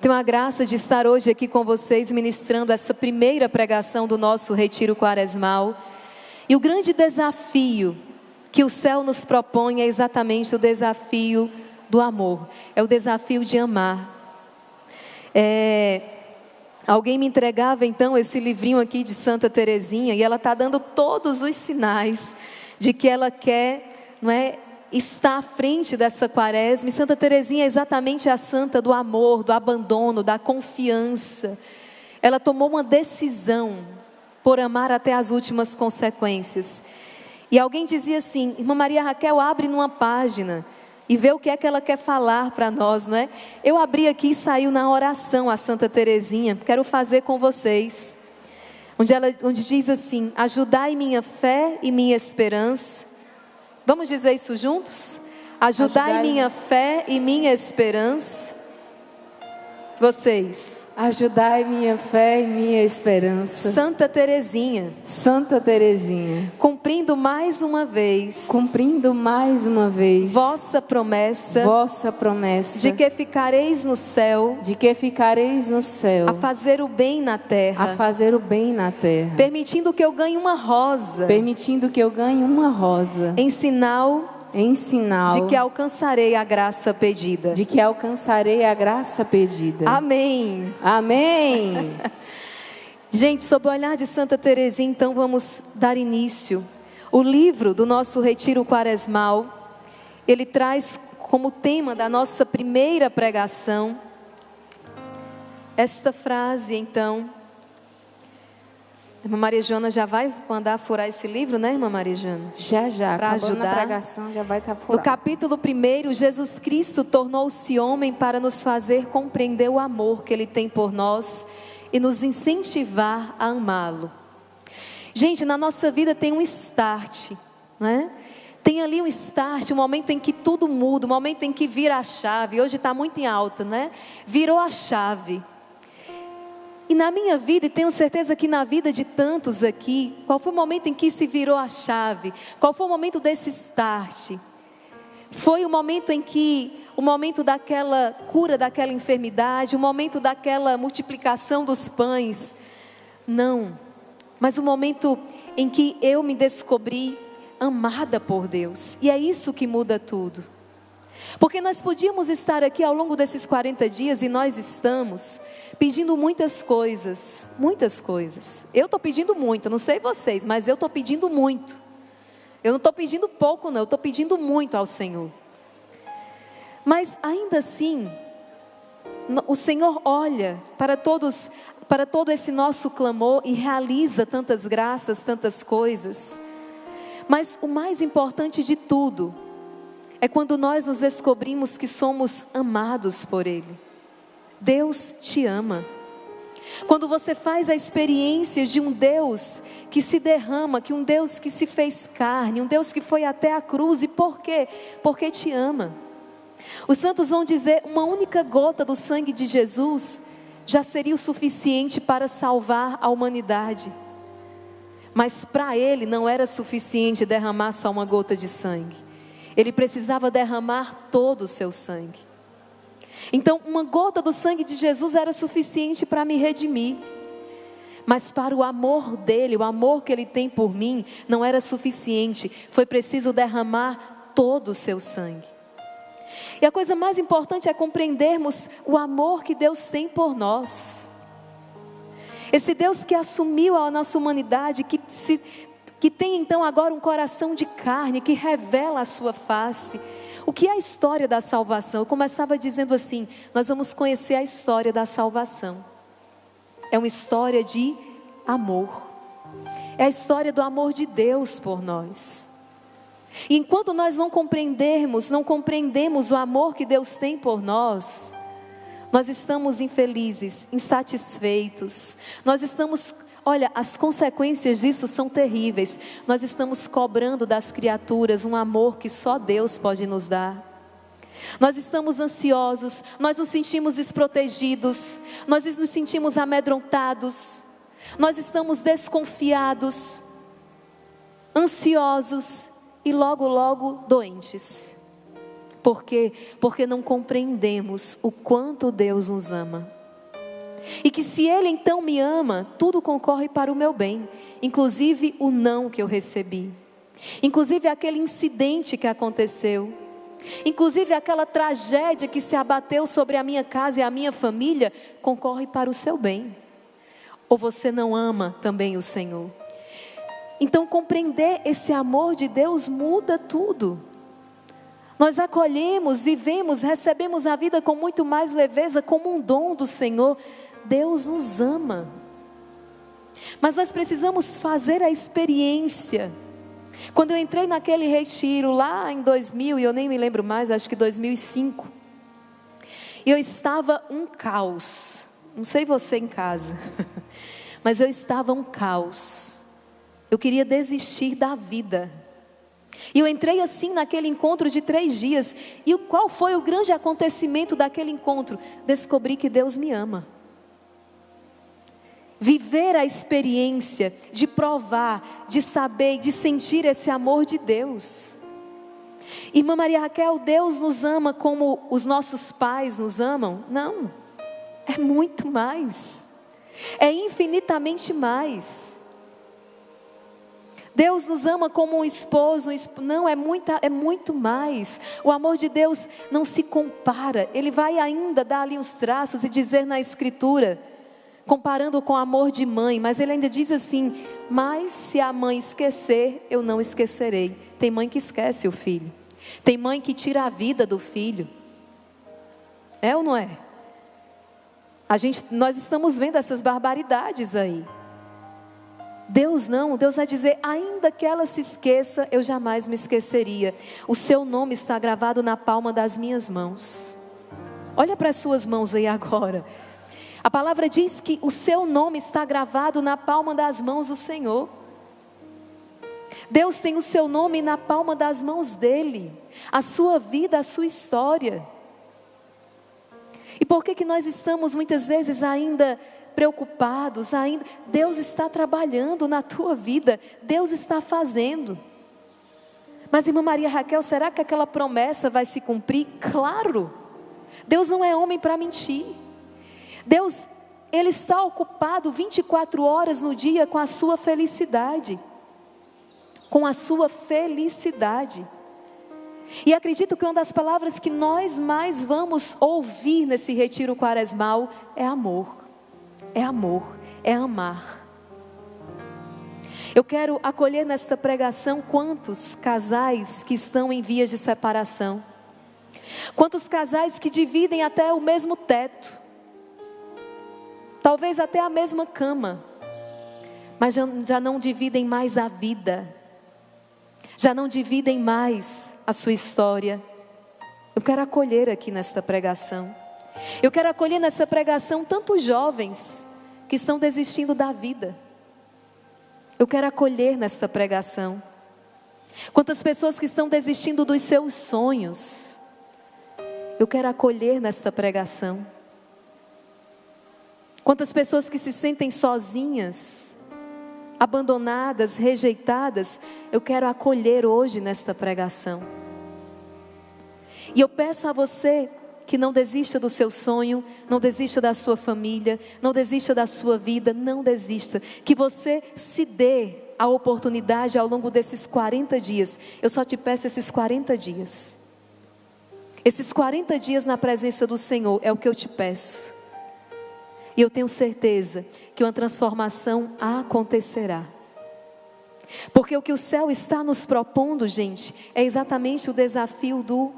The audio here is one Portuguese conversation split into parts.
Tenho a graça de estar hoje aqui com vocês ministrando essa primeira pregação do nosso retiro quaresmal. E o grande desafio que o céu nos propõe é exatamente o desafio do amor. É o desafio de amar. Alguém me entregava então esse livrinho aqui de Santa Teresinha e ela está dando todos os sinais de que ela quer, não é, estar à frente dessa quaresma. E Santa Teresinha é exatamente a santa do amor, do abandono, da confiança. Ela tomou uma decisão por amar até as últimas consequências. E alguém dizia assim: Irmã Maria Raquel, abre numa página e vê o que é que ela quer falar para nós, não é? Eu abri aqui e saiu na oração a Santa Teresinha. Quero fazer com vocês. Onde diz assim: ajudai minha fé e minha esperança. Vamos dizer isso juntos? Ajudai minha fé e minha esperança. Vocês. Ajudai minha fé e minha esperança. Santa Teresinha. Santa Teresinha. Cumprindo mais uma vez. Cumprindo mais uma vez. Vossa promessa. Vossa promessa. De que ficareis no céu. De que ficareis no céu. A fazer o bem na terra. A fazer o bem na terra. Permitindo que eu ganhe uma rosa. Permitindo que eu ganhe uma rosa. Em sinal de que alcançarei a graça pedida. De que alcançarei a graça pedida. Amém. Amém. Gente, sob o olhar de Santa Teresinha, então vamos dar início. O livro do nosso retiro quaresmal, ele traz como tema da nossa primeira pregação esta frase, então. Irmã Maria Joana já vai mandar furar esse livro, né, Irmã Maria Joana? Já. Para ajudar. A pregação já vai estar furada. No capítulo 1, Jesus Cristo tornou-se homem para nos fazer compreender o amor que Ele tem por nós e nos incentivar a amá-lo. Gente, na nossa vida tem um start, né? Tem ali um start, um momento em que tudo muda, um momento em que vira a chave. Hoje está muito em alta, né? Virou a chave. E na minha vida, e tenho certeza que na vida de tantos aqui, qual foi o momento em que se virou a chave? Qual foi o momento desse start? Foi o momento em que, o momento daquela cura daquela enfermidade, o momento daquela multiplicação dos pães? Não, mas o momento em que eu me descobri amada por Deus. E é isso que muda tudo. Porque nós podíamos estar aqui ao longo desses 40 dias e nós estamos pedindo muitas coisas. Eu estou pedindo muito, não sei vocês, mas eu estou pedindo muito. Eu não estou pedindo pouco não, eu estou pedindo muito ao Senhor. Mas ainda assim, o Senhor olha para todo esse nosso clamor e realiza tantas graças, tantas coisas. Mas o mais importante de tudo é quando nós nos descobrimos que somos amados por Ele. Deus te ama. Quando você faz a experiência de um Deus que se derrama, que um Deus que se fez carne, um Deus que foi até a cruz. E por quê? Porque te ama. Os santos vão dizer, uma única gota do sangue de Jesus já seria o suficiente para salvar a humanidade. Mas para Ele não era suficiente derramar só uma gota de sangue. Ele precisava derramar todo o seu sangue. Então, uma gota do sangue de Jesus era suficiente para me redimir. Mas para o amor dele, o amor que Ele tem por mim, não era suficiente. Foi preciso derramar todo o seu sangue. E a coisa mais importante é compreendermos o amor que Deus tem por nós. Esse Deus que assumiu a nossa humanidade, que tem então agora um coração de carne, que revela a sua face. O que é a história da salvação? Eu começava dizendo assim, nós vamos conhecer a história da salvação. É uma história de amor. É a história do amor de Deus por nós. E enquanto nós não compreendemos o amor que Deus tem por nós, nós estamos infelizes, insatisfeitos, olha, as consequências disso são terríveis. Nós estamos cobrando das criaturas um amor que só Deus pode nos dar. Nós estamos ansiosos, nós nos sentimos desprotegidos, nós nos sentimos amedrontados, nós estamos desconfiados, ansiosos e logo doentes. Por quê? Porque não compreendemos o quanto Deus nos ama. E que se Ele então me ama, tudo concorre para o meu bem, inclusive o não que eu recebi, inclusive aquele incidente que aconteceu, inclusive aquela tragédia que se abateu sobre a minha casa e a minha família, concorre para o seu bem. Ou você não ama também o Senhor? Então compreender esse amor de Deus muda tudo. Nós acolhemos, vivemos, recebemos a vida com muito mais leveza, como um dom do Senhor. Deus nos ama. Mas nós precisamos fazer a experiência. Quando eu entrei naquele retiro lá em 2000, e eu nem me lembro mais, acho que 2005, eu estava um caos. Não sei você em casa, mas eu estava um caos. Eu queria desistir da vida. E eu entrei assim naquele encontro de 3 dias. E qual foi o grande acontecimento daquele encontro? Descobri que Deus me ama. Viver a experiência de provar, de saber, de sentir esse amor de Deus. Irmã Maria Raquel, Deus nos ama como os nossos pais nos amam? Não, é muito mais, é infinitamente mais. Deus nos ama como um esposo, não, é muito mais. O amor de Deus não se compara. Ele vai ainda dar ali uns traços e dizer na Escritura, comparando com o amor de mãe, mas ele ainda diz assim: mas se a mãe esquecer, eu não esquecerei. Tem mãe que esquece o filho, tem mãe que tira a vida do filho. É ou não é? Nós estamos vendo essas barbaridades aí. Deus não, Deus vai dizer: ainda que ela se esqueça, eu jamais me esqueceria. O seu nome está gravado na palma das minhas mãos. Olha para as suas mãos aí agora. A palavra diz que o seu nome está gravado na palma das mãos do Senhor. Deus tem o seu nome na palma das mãos dele, a sua vida, a sua história. E por que nós estamos muitas vezes ainda preocupados? Deus está trabalhando na tua vida, Deus está fazendo. Mas irmã Maria Raquel, será que aquela promessa vai se cumprir? Claro, Deus não é homem para mentir. Deus, Ele está ocupado 24 horas no dia com a sua felicidade. Com a sua felicidade. E acredito que uma das palavras que nós mais vamos ouvir nesse retiro quaresmal é amor. É amor, é amar. Eu quero acolher nesta pregação quantos casais que estão em vias de separação. Quantos casais que dividem até o mesmo teto. Talvez até a mesma cama. Mas já não dividem mais a vida. Já não dividem mais a sua história. Eu quero acolher aqui nesta pregação. Eu quero acolher nessa pregação tantos jovens que estão desistindo da vida. Eu quero acolher nesta pregação quantas pessoas que estão desistindo dos seus sonhos. Eu quero acolher nesta pregação quantas pessoas que se sentem sozinhas, abandonadas, rejeitadas. Eu quero acolher hoje nesta pregação. E eu peço a você que não desista do seu sonho, não desista da sua família, não desista da sua vida, não desista. Que você se dê a oportunidade ao longo desses 40 dias. Eu só te peço esses 40 dias. Esses 40 dias na presença do Senhor é o que eu te peço. E eu tenho certeza que uma transformação acontecerá. Porque o que o céu está nos propondo, gente, é exatamente o desafio do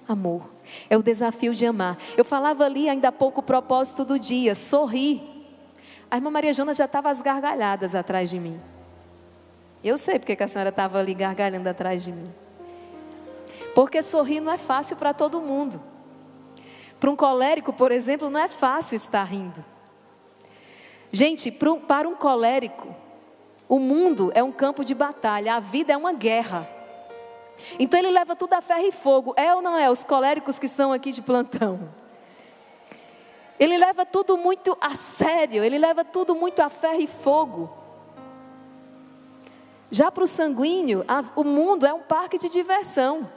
amor. É o desafio de amar. Eu falava ali ainda há pouco o propósito do dia, sorrir. A irmã Maria Jonas já estava às gargalhadas atrás de mim. Eu sei porque que a senhora estava ali gargalhando atrás de mim. Porque sorrir não é fácil para todo mundo. Para um colérico, por exemplo, não é fácil estar rindo. Gente, para um colérico, o mundo é um campo de batalha, a vida é uma guerra. Então ele leva tudo a ferro e fogo, é ou não é? Os coléricos que estão aqui de plantão. Ele leva tudo muito a sério, ele leva tudo muito a ferro e fogo. Já para o sanguíneo, o mundo é um parque de diversão.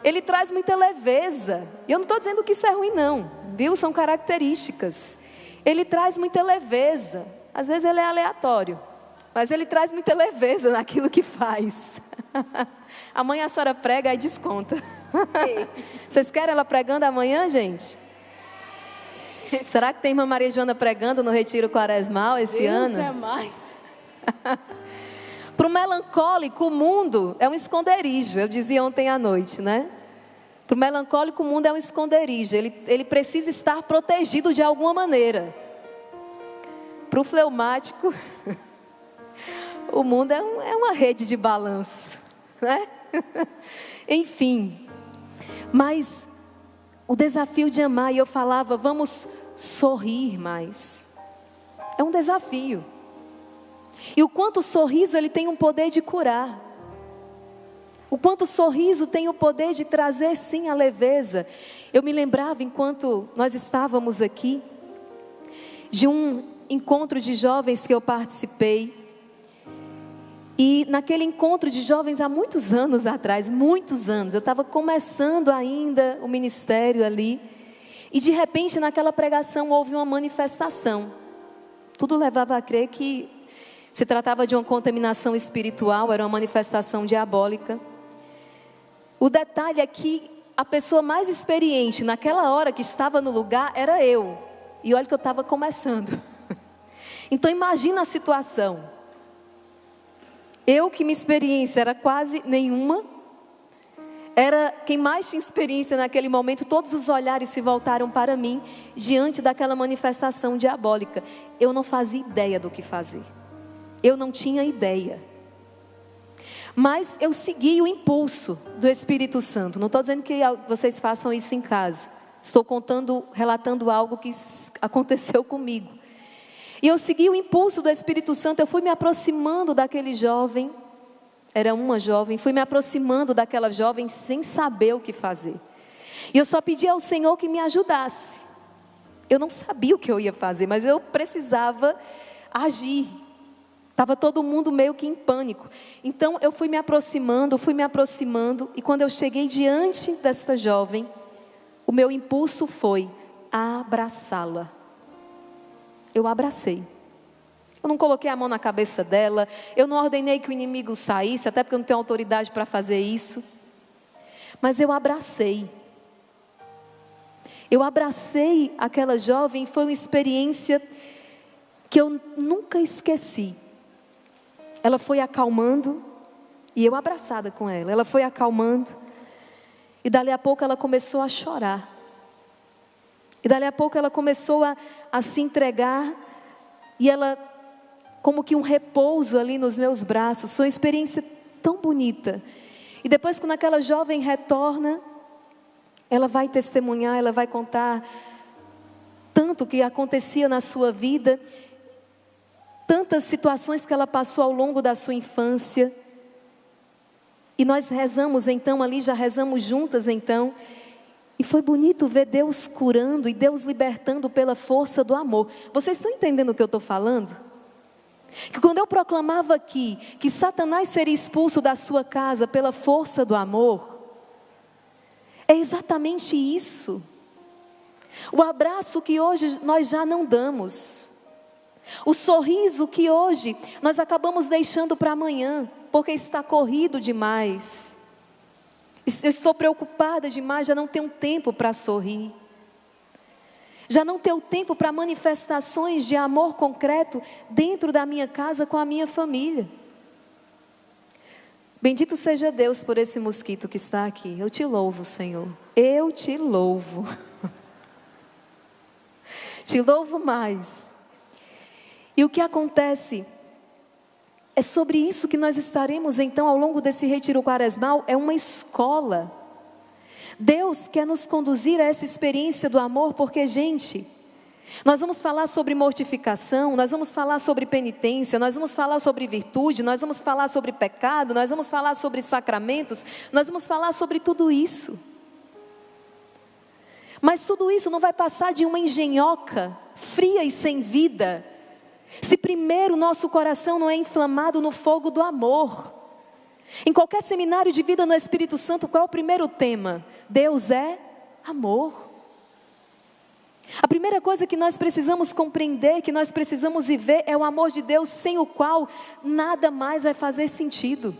Ele traz muita leveza. E eu não estou dizendo que isso é ruim não, viu? São características. Ele traz muita leveza. Às vezes ele é aleatório, mas ele traz muita leveza naquilo que faz. Amanhã a senhora prega e desconta. Vocês querem ela pregando amanhã, gente? Será que tem irmã Maria Joana pregando no Retiro Quaresmal esse ano? Deus é mais. Para o melancólico, o mundo é um esconderijo. Eu dizia ontem à noite, né? Para o melancólico, o mundo é um esconderijo. Ele precisa estar protegido de alguma maneira. Para o fleumático, o mundo é uma rede de balanço, né? Enfim, mas o desafio de amar, e eu falava, vamos sorrir mais. É um desafio. E o quanto o sorriso ele tem um poder de curar. O quanto o sorriso tem o poder de trazer sim a leveza. Eu me lembrava enquanto nós estávamos aqui, de um encontro de jovens que eu participei. E naquele encontro de jovens há muitos anos atrás, muitos anos, eu estava começando ainda o ministério ali. E de repente naquela pregação houve uma manifestação. Tudo levava a crer que se tratava de uma contaminação espiritual, era uma manifestação diabólica. O detalhe é que a pessoa mais experiente naquela hora que estava no lugar era eu. E olha que eu estava começando. Então imagina a situação. Eu que minha experiência era quase nenhuma. Era quem mais tinha experiência naquele momento. Todos os olhares se voltaram para mim diante daquela manifestação diabólica. Eu não fazia ideia do que fazer. Eu não tinha ideia. Mas eu segui o impulso do Espírito Santo. Não estou dizendo que vocês façam isso em casa. Estou relatando algo que aconteceu comigo. E eu segui o impulso do Espírito Santo. Eu fui me aproximando daquele jovem. Era uma jovem. Fui me aproximando daquela jovem sem saber o que fazer. E eu só pedi ao Senhor que me ajudasse. Eu não sabia o que eu ia fazer, mas eu precisava agir. Estava todo mundo meio que em pânico. Então eu fui me aproximando. E quando eu cheguei diante dessa jovem, o meu impulso foi abraçá-la. Eu abracei. Eu não coloquei a mão na cabeça dela. Eu não ordenei que o inimigo saísse, até porque eu não tenho autoridade para fazer isso. Mas eu abracei. Eu abracei aquela jovem e foi uma experiência que eu nunca esqueci. Ela foi acalmando e eu abraçada com ela. Ela foi acalmando e dali a pouco ela começou a chorar. E dali a pouco ela começou a se entregar e ela, como que um repouso ali nos meus braços. Foi uma experiência tão bonita. E depois quando aquela jovem retorna, ela vai testemunhar, ela vai contar tanto que acontecia na sua vida, tantas situações que ela passou ao longo da sua infância. E nós rezamos então ali, já rezamos juntas então. E foi bonito ver Deus curando e Deus libertando pela força do amor. Vocês estão entendendo o que eu estou falando? Que quando eu proclamava aqui que Satanás seria expulso da sua casa pela força do amor, é exatamente isso. O abraço que hoje nós já não damos. O sorriso que hoje nós acabamos deixando para amanhã, porque está corrido demais. Eu estou preocupada demais, já não tenho tempo para sorrir. Já não tenho tempo para manifestações de amor concreto dentro da minha casa com a minha família. Bendito seja Deus por esse mosquito que está aqui. Eu te louvo, Senhor. Eu te louvo. Te louvo mais. E o que acontece? É sobre isso que nós estaremos então ao longo desse retiro quaresmal. É uma escola. Deus quer nos conduzir a essa experiência do amor, porque, gente, nós vamos falar sobre mortificação, nós vamos falar sobre penitência, nós vamos falar sobre virtude, nós vamos falar sobre pecado, nós vamos falar sobre sacramentos, nós vamos falar sobre tudo isso. Mas tudo isso não vai passar de uma engenhoca fria e sem vida, se primeiro nosso coração não é inflamado no fogo do amor. Em qualquer seminário de vida no Espírito Santo, qual é o primeiro tema? Deus é amor. A primeira coisa que nós precisamos compreender, que nós precisamos viver, é o amor de Deus, sem o qual nada mais vai fazer sentido.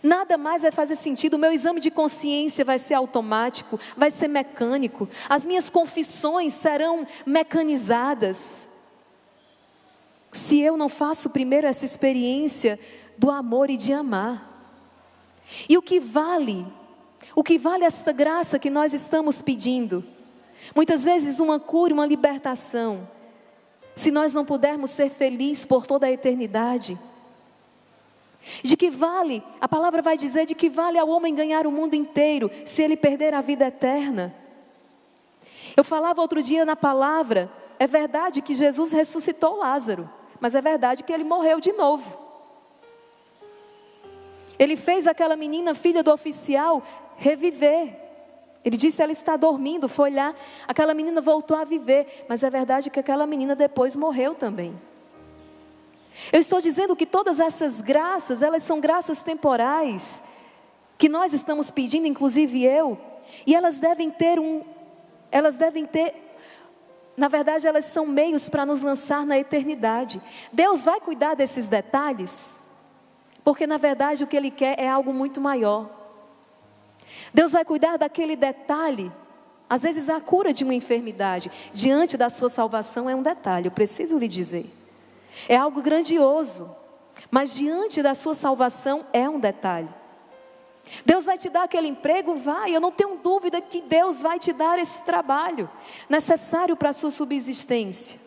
Nada mais vai fazer sentido. O meu exame de consciência vai ser automático, vai ser mecânico. As minhas confissões serão mecanizadas. Se eu não faço primeiro essa experiência do amor e de amar. E o que vale essa graça que nós estamos pedindo? Muitas vezes uma cura, uma libertação. Se nós não pudermos ser felizes por toda a eternidade. De que vale, a palavra vai dizer, de que vale ao homem ganhar o mundo inteiro, se ele perder a vida eterna. Eu falava outro dia na palavra, é verdade que Jesus ressuscitou Lázaro, mas é verdade que ele morreu de novo. Ele fez aquela menina, filha do oficial, reviver. Ele disse, ela está dormindo, foi lá, aquela menina voltou a viver, mas é verdade que aquela menina depois morreu também. Eu estou dizendo que todas essas graças, elas são graças temporais, que nós estamos pedindo, inclusive eu, e elas devem ter, na verdade elas são meios para nos lançar na eternidade. Deus vai cuidar desses detalhes, porque na verdade o que Ele quer é algo muito maior. Deus vai cuidar daquele detalhe, às vezes a cura de uma enfermidade, diante da sua salvação é um detalhe, eu preciso lhe dizer. É algo grandioso, mas diante da sua salvação é um detalhe. Deus vai te dar aquele emprego? Vai, eu não tenho dúvida que Deus vai te dar esse trabalho, necessário para a sua subsistência.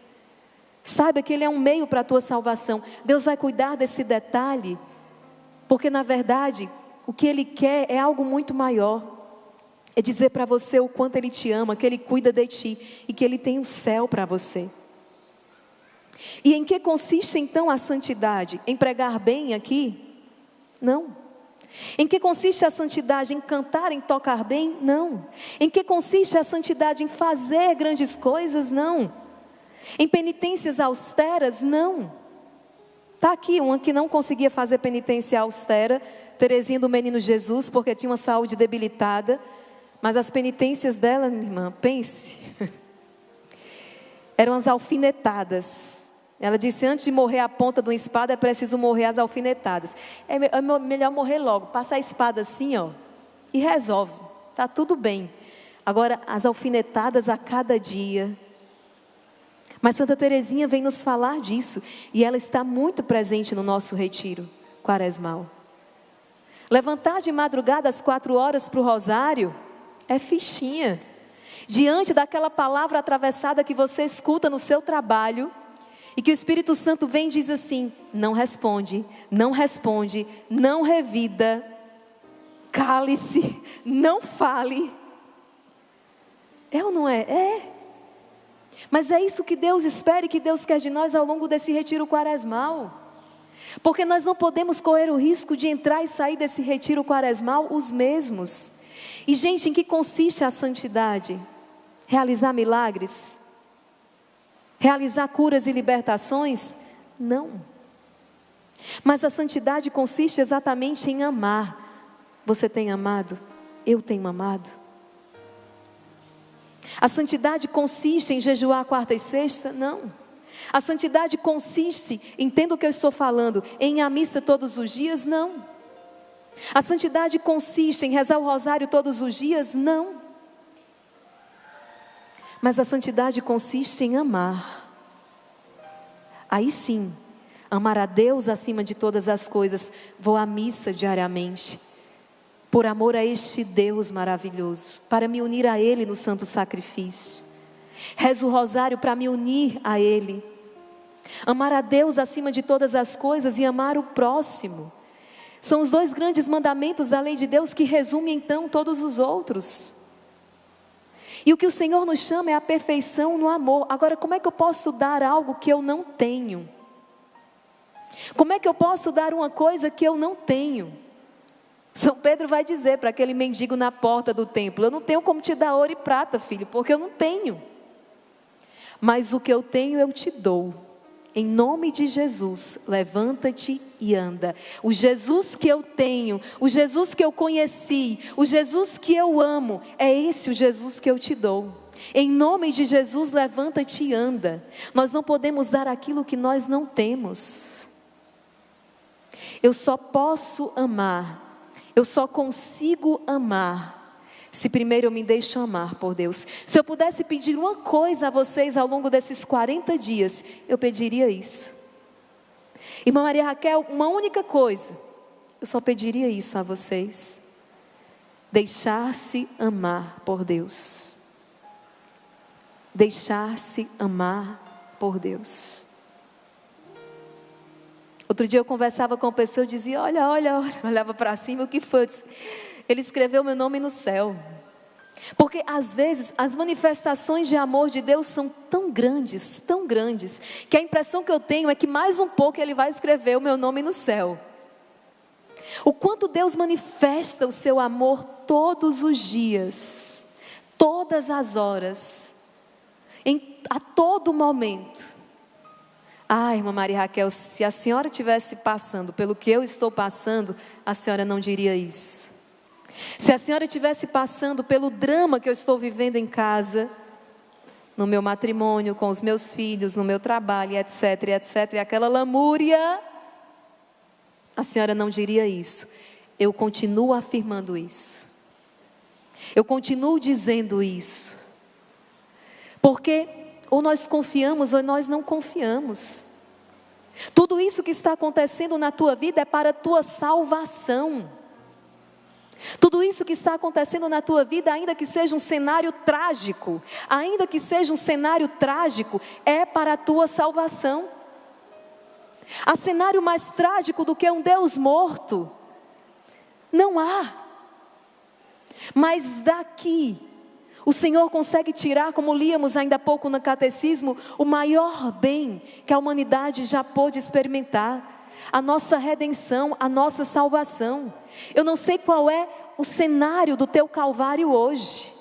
Saiba que Ele é um meio para a tua salvação. Deus vai cuidar desse detalhe, porque na verdade, o que Ele quer é algo muito maior. É dizer para você o quanto Ele te ama, que Ele cuida de ti e que Ele tem um céu para você. E em que consiste então a santidade? Em pregar bem aqui? Não. Em que consiste a santidade? Em cantar, em tocar bem? Não. Em que consiste a santidade? Em fazer grandes coisas? Não. Em penitências austeras? Não. Está aqui uma que não conseguia fazer penitência austera, Terezinha do Menino Jesus, porque tinha uma saúde debilitada. Mas as penitências dela, minha irmã, pense, eram as alfinetadas. Ela disse, antes de morrer a ponta de uma espada, é preciso morrer as alfinetadas. É melhor morrer logo, passa a espada assim, ó, e resolve, está tudo bem. Agora, as alfinetadas a cada dia. Mas Santa Terezinha vem nos falar disso, e ela está muito presente no nosso retiro quaresmal. Levantar de madrugada às 4 horas para o rosário, é fichinha. Diante daquela palavra atravessada que você escuta no seu trabalho, e que o Espírito Santo vem e diz assim, não responde, não responde, não revida, cale-se, não fale. É ou não é? É. Mas é isso que Deus espera e que Deus quer de nós ao longo desse retiro quaresmal. Porque nós não podemos correr o risco de entrar e sair desse retiro quaresmal os mesmos. E gente, em que consiste a santidade? Realizar milagres? Realizar curas e libertações? Não. Mas a santidade consiste exatamente em amar. Você tem amado? Eu tenho amado. A santidade consiste em jejuar quarta e sexta? Não. A santidade consiste, entenda o que eu estou falando, em ir à missa todos os dias? Não. A santidade consiste em rezar o rosário todos os dias? Não. Mas a santidade consiste em amar. Aí sim, amar a Deus acima de todas as coisas. Vou à missa diariamente, por amor a este Deus maravilhoso, para me unir a Ele no santo sacrifício. Rezo o rosário para me unir a Ele. Amar a Deus acima de todas as coisas e amar o próximo. São os 2 grandes mandamentos da lei de Deus que resumem então todos os outros. E o que o Senhor nos chama é a perfeição no amor. Agora, como é que eu posso dar algo que eu não tenho? Como é que eu posso dar uma coisa que eu não tenho? São Pedro vai dizer para aquele mendigo na porta do templo, eu não tenho como te dar ouro e prata, filho, porque eu não tenho. Mas o que eu tenho eu te dou. Em nome de Jesus, levanta-te e anda. O Jesus que eu tenho, o Jesus que eu conheci, o Jesus que eu amo, é esse o Jesus que eu te dou. Em nome de Jesus, levanta-te e anda. Nós não podemos dar aquilo que nós não temos. Eu só posso amar, eu só consigo amar se primeiro eu me deixo amar por Deus. Se eu pudesse pedir uma coisa a vocês ao longo desses 40 dias, eu pediria isso. Irmã Maria Raquel, uma única coisa, eu só pediria isso a vocês: deixar-se amar por Deus. Deixar-se amar por Deus. Outro dia eu conversava com uma pessoa, eu dizia: olha, olhava para cima, o que foi? Eu disse: Ele escreveu meu nome no céu. Porque às vezes as manifestações de amor de Deus são tão grandes, que a impressão que eu tenho é que mais um pouco Ele vai escrever o meu nome no céu. O quanto Deus manifesta o seu amor todos os dias, todas as horas, a todo momento. Irmã Maria Raquel, se a senhora estivesse passando pelo que eu estou passando, a senhora não diria isso. Se a senhora estivesse passando pelo drama que eu estou vivendo em casa, no meu matrimônio, com os meus filhos, no meu trabalho, etc, e aquela lamúria, a senhora não diria isso. Eu continuo afirmando isso. Eu continuo dizendo isso. Porque ou nós confiamos ou nós não confiamos. Tudo isso que está acontecendo na tua vida é para a tua salvação. Tudo isso que está acontecendo na tua vida, ainda que seja um cenário trágico, é para a tua salvação. Há cenário mais trágico do que um Deus morto? Não há. Mas daqui, o Senhor consegue tirar, como líamos ainda há pouco no catecismo, o maior bem que a humanidade já pôde experimentar. A nossa redenção, a nossa salvação. Eu não sei qual é o cenário do teu Calvário hoje,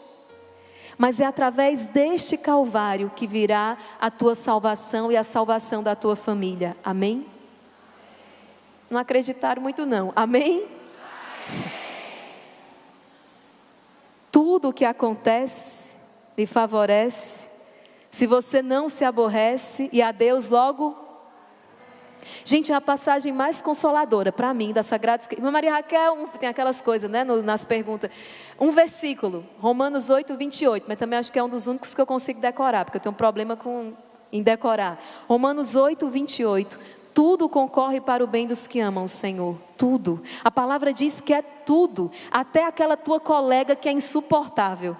mas é através deste Calvário que virá a tua salvação e a salvação da tua família. Amém? Não acreditaram muito não, amém? Tudo o que acontece lhe favorece, se você não se aborrece, e a Deus logo. Gente, é a passagem mais consoladora para mim da Sagrada Escritura. Irmã Maria Raquel, tem aquelas coisas, né, nas perguntas. Um versículo, Romanos 8, 28, mas também acho que é um dos únicos que eu consigo decorar, porque eu tenho um problema em decorar. Romanos 8, 28. Tudo concorre para o bem dos que amam o Senhor. Tudo. A palavra diz que é tudo. Até aquela tua colega que é insuportável.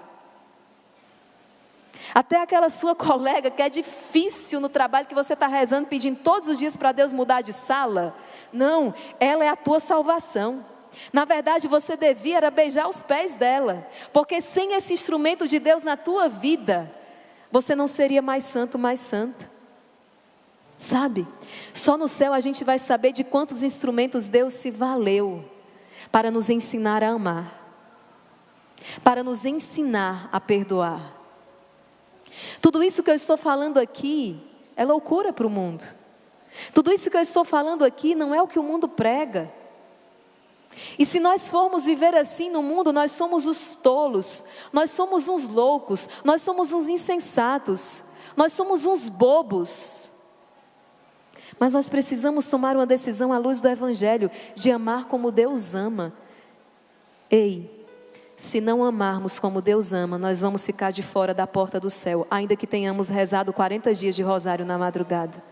Até aquela sua colega que é difícil no trabalho, que você está rezando, pedindo todos os dias para Deus mudar de sala. Não, ela é a tua salvação. Na verdade, você devia era beijar os pés dela. Porque sem esse instrumento de Deus na tua vida, você não seria mais santo, mais santa. Sabe? Só no céu a gente vai saber de quantos instrumentos Deus se valeu para nos ensinar a amar. Para nos ensinar a perdoar. Tudo isso que eu estou falando aqui é loucura para o mundo. Tudo isso que eu estou falando aqui não é o que o mundo prega. E se nós formos viver assim no mundo, nós somos os tolos, nós somos uns loucos, nós somos uns insensatos, nós somos uns bobos. Mas nós precisamos tomar uma decisão à luz do Evangelho, de amar como Deus ama. Ei, se não amarmos como Deus ama, nós vamos ficar de fora da porta do céu, ainda que tenhamos rezado 40 dias de rosário na madrugada.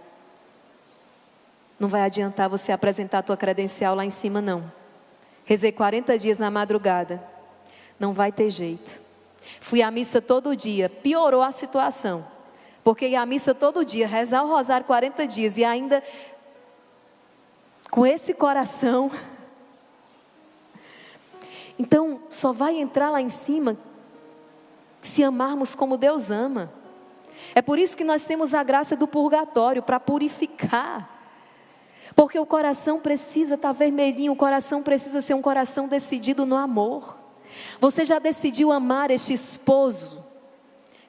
Não vai adiantar você apresentar a tua credencial lá em cima, não. Rezei 40 dias na madrugada, não vai ter jeito. Fui à missa todo dia, piorou a situação, porque ir à missa todo dia, rezar o rosário 40 dias e ainda com esse coração. Então, só vai entrar lá em cima se amarmos como Deus ama. É por isso que nós temos a graça do purgatório, para purificar. Porque o coração precisa estar vermelhinho, o coração precisa ser um coração decidido no amor. Você já decidiu amar este esposo,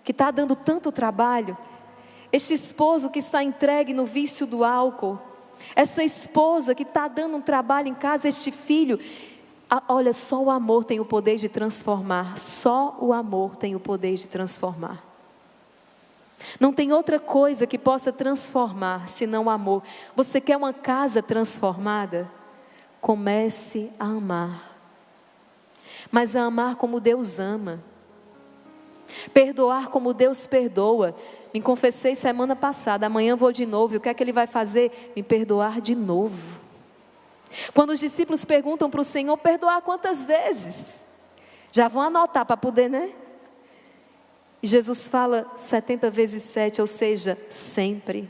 que está dando tanto trabalho? este esposo que está entregue no vício do álcool, essa esposa que está dando um trabalho em casa, este filho. Olha, só o amor tem o poder de transformar, só o amor tem o poder de transformar. Não tem outra coisa que possa transformar senão o amor. Você quer uma casa transformada? Comece a amar, mas a amar como Deus ama, perdoar como Deus perdoa. Me confessei semana passada, amanhã vou de novo, e o que é que Ele vai fazer? Me perdoar de novo. Quando os discípulos perguntam para o Senhor, perdoar quantas vezes? Já vão anotar para poder, né? E Jesus fala 70 vezes 7, ou seja, sempre.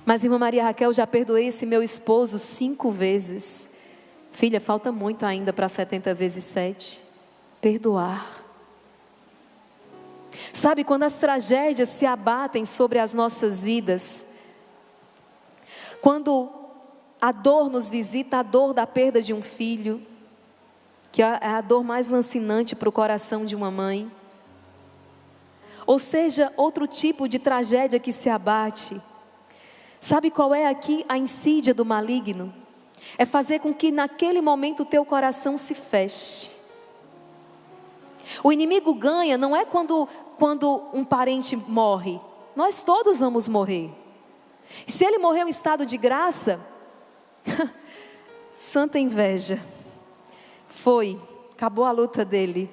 Mas irmã Maria Raquel, já perdoei esse meu esposo 5 vezes. Filha, falta muito ainda para 70 vezes 7. Perdoar. Sabe, quando as tragédias se abatem sobre as nossas vidas, quando a dor nos visita, a dor da perda de um filho, que é a dor mais lancinante para o coração de uma mãe, ou seja, outro tipo de tragédia que se abate, sabe qual é aqui a insídia do maligno? É fazer com que naquele momento o teu coração se feche. O inimigo ganha não é quando um parente morre, nós todos vamos morrer. E se ele morreu em estado de graça, santa inveja, acabou a luta dele.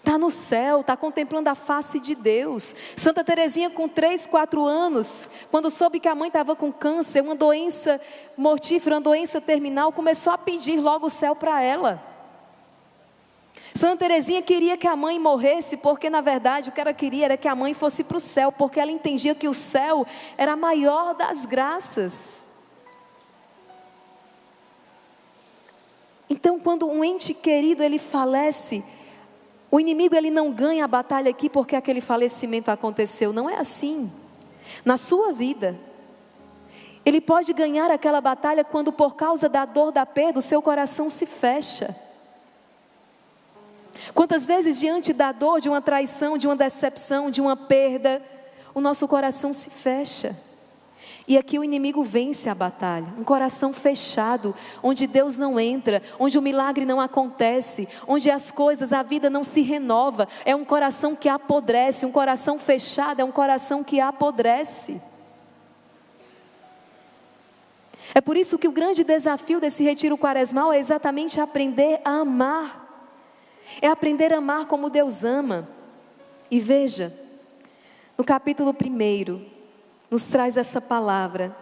Está no céu, está contemplando a face de Deus. Santa Teresinha, com 3, 4 anos, quando soube que a mãe estava com câncer, uma doença mortífera, uma doença terminal, começou a pedir logo o céu para ela. Santa Teresinha queria que a mãe morresse, porque na verdade o que ela queria era que a mãe fosse para o céu, porque ela entendia que o céu era a maior das graças. Então, quando um ente querido ele falece, o inimigo ele não ganha a batalha aqui porque aquele falecimento aconteceu. Não é assim. Na sua vida, ele pode ganhar aquela batalha quando por causa da dor da perda o seu coração se fecha. Quantas vezes diante da dor de uma traição, de uma decepção, de uma perda, o nosso coração se fecha. E aqui o inimigo vence a batalha. Um coração fechado, onde Deus não entra, onde o milagre não acontece, onde as coisas, a vida não se renova. É um coração que apodrece, um coração fechado é um coração que apodrece. É por isso que o grande desafio desse retiro quaresmal é exatamente aprender a amar. É aprender a amar como Deus ama. E veja, no capítulo 1, nos traz essa palavra.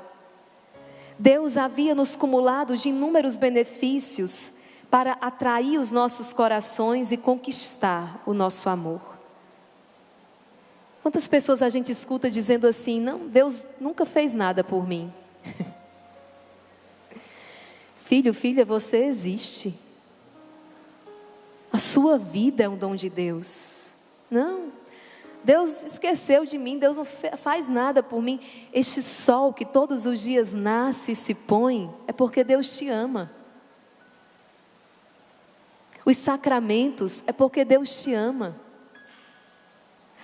Deus havia nos cumulado de inúmeros benefícios para atrair os nossos corações e conquistar o nosso amor. Quantas pessoas a gente escuta dizendo assim: não, Deus nunca fez nada por mim. Filho, filha, você existe. A sua vida é um dom de Deus. Não, Deus esqueceu de mim, Deus não faz nada por mim. Este sol que todos os dias nasce e se põe, é porque Deus te ama. Os sacramentos é porque Deus te ama.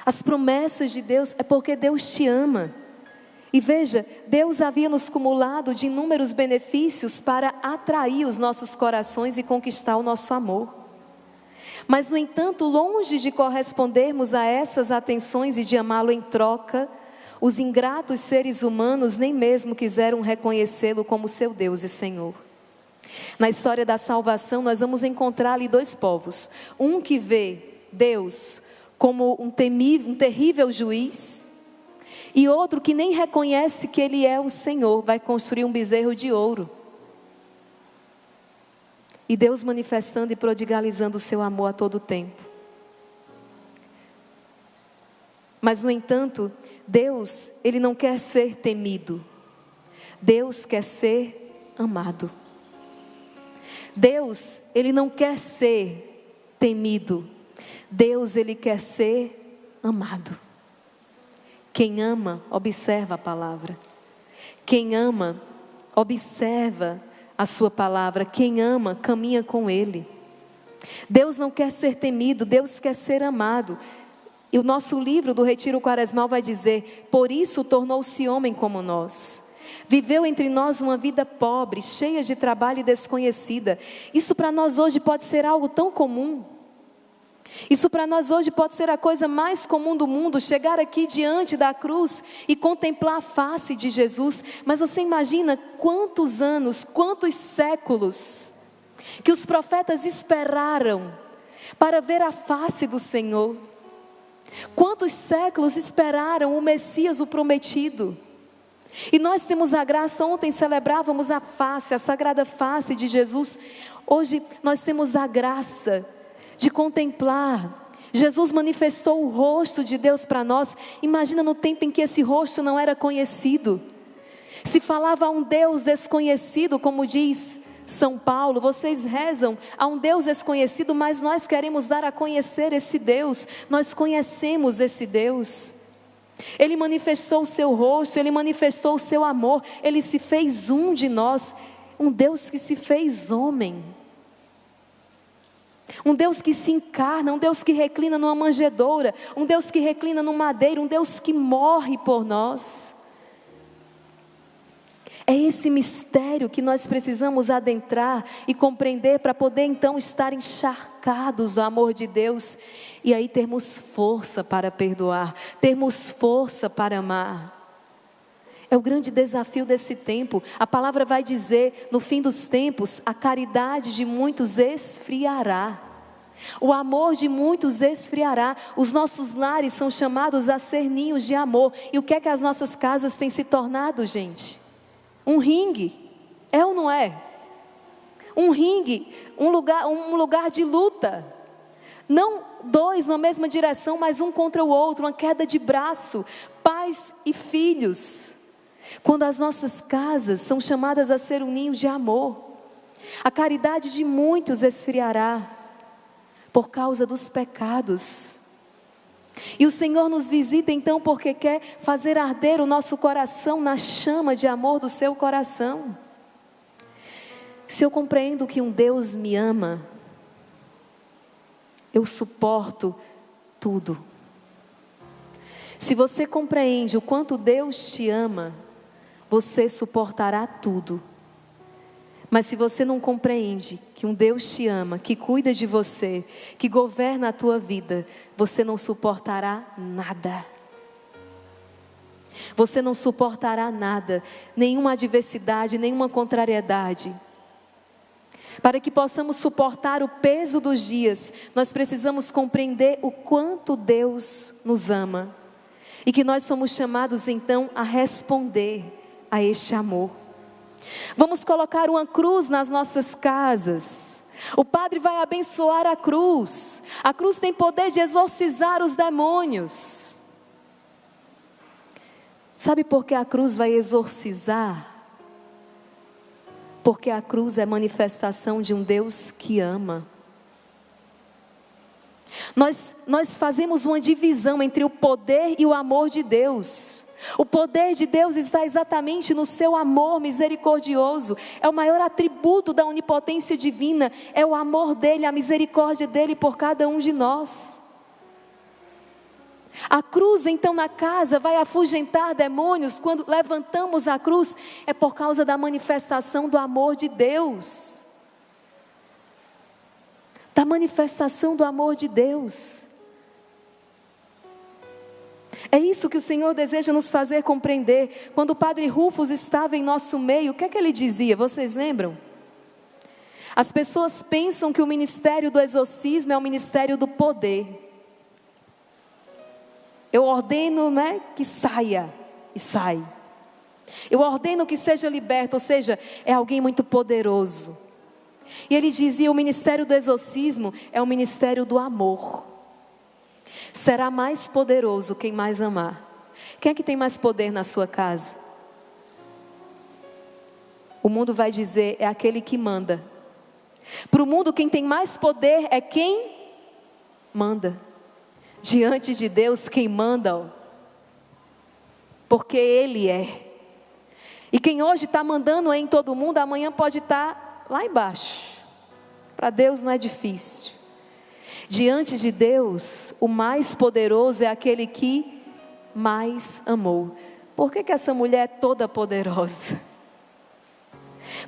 As promessas de Deus é porque Deus te ama. E veja, Deus havia nos cumulado de inúmeros benefícios para atrair os nossos corações e conquistar o nosso amor. Mas, no entanto, longe de correspondermos a essas atenções e de amá-lo em troca, os ingratos seres humanos nem mesmo quiseram reconhecê-lo como seu Deus e Senhor. Na história da salvação, nós vamos encontrar ali 2 povos. Um que vê Deus como um terrível juiz, e outro que nem reconhece que Ele é o Senhor, vai construir um bezerro de ouro. E Deus manifestando e prodigalizando o seu amor a todo tempo. Mas, no entanto, Deus, Ele não quer ser temido. Deus quer ser amado. Deus, Ele não quer ser temido. Deus, Ele quer ser amado. Quem ama, observa a palavra. Quem ama, observa a sua palavra. Quem ama, caminha com Ele. Deus não quer ser temido, Deus quer ser amado. E o nosso livro do Retiro Quaresmal vai dizer: por isso tornou-se homem como nós. Viveu entre nós uma vida pobre, cheia de trabalho e desconhecida. Isso para nós hoje pode ser algo tão comum. Isso para nós hoje pode ser a coisa mais comum do mundo, chegar aqui diante da cruz e contemplar a face de Jesus. Mas você imagina quantos anos, quantos séculos que os profetas esperaram para ver a face do Senhor. Quantos séculos esperaram o Messias, o prometido. E nós temos a graça, ontem celebrávamos a face, a sagrada face de Jesus. Hoje nós temos a graça de contemplar. Jesus manifestou o rosto de Deus para nós. Imagina no tempo em que esse rosto não era conhecido. Se falava a um Deus desconhecido, como diz São Paulo, vocês rezam a um Deus desconhecido, mas nós queremos dar a conhecer esse Deus. Nós conhecemos esse Deus. Ele manifestou o seu rosto, Ele manifestou o seu amor, Ele se fez um de nós, um Deus que se fez homem, um Deus que se encarna, um Deus que reclina numa manjedoura, um Deus que reclina no madeiro, um Deus que morre por nós. É esse mistério que nós precisamos adentrar e compreender para poder então estar encharcados do amor de Deus e aí termos força para perdoar, termos força para amar. É o grande desafio desse tempo. A palavra vai dizer, no fim dos tempos, a caridade de muitos esfriará. O amor de muitos esfriará. Os nossos lares são chamados a ser ninhos de amor. E o que é que as nossas casas têm se tornado, gente? Um ringue, é ou não é? Um ringue, um lugar de luta. Não dois na mesma direção, mas um contra o outro, uma queda de braço, pais e filhos. Quando as nossas casas são chamadas a ser um ninho de amor, a caridade de muitos esfriará por causa dos pecados. E o Senhor nos visita então porque quer fazer arder o nosso coração na chama de amor do seu coração. Se eu compreendo que um Deus me ama, eu suporto tudo. Se você compreende o quanto Deus te ama, você suportará tudo. Mas se você não compreende que um Deus te ama, que cuida de você, que governa a tua vida, você não suportará nada. Você não suportará nada, nenhuma adversidade, nenhuma contrariedade. Para que possamos suportar o peso dos dias, nós precisamos compreender o quanto Deus nos ama. E que nós somos chamados então a responder a este amor. Vamos colocar uma cruz nas nossas casas. O padre vai abençoar a cruz. A cruz tem poder de exorcizar os demônios. Sabe por que a cruz vai exorcizar? Porque a cruz é manifestação de um Deus que ama. Nós fazemos uma divisão entre o poder e o amor de Deus. O poder de Deus está exatamente no seu amor misericordioso. É o maior atributo da onipotência divina. É o amor dele, a misericórdia dele por cada um de nós. A cruz então na casa vai afugentar demônios. Quando levantamos a cruz é por causa da manifestação do amor de Deus. Da manifestação do amor de Deus. É isso que o Senhor deseja nos fazer compreender. Quando o Padre Rufus estava em nosso meio, o que é que ele dizia? Vocês lembram? As pessoas pensam que o ministério do exorcismo é o ministério do poder. Eu ordeno, que saia, e sai. Eu ordeno que seja liberto, ou seja, é alguém muito poderoso. E ele dizia, o ministério do exorcismo é o ministério do amor. Será mais poderoso quem mais amar. Quem é que tem mais poder na sua casa? O mundo vai dizer, é aquele que manda. Para o mundo, quem tem mais poder é quem manda. Diante de Deus, quem manda, porque Ele é. E quem hoje está mandando em todo mundo, amanhã pode estar lá embaixo. Para Deus não é difícil. Diante de Deus, o mais poderoso é aquele que mais amou. Por que essa mulher é toda poderosa?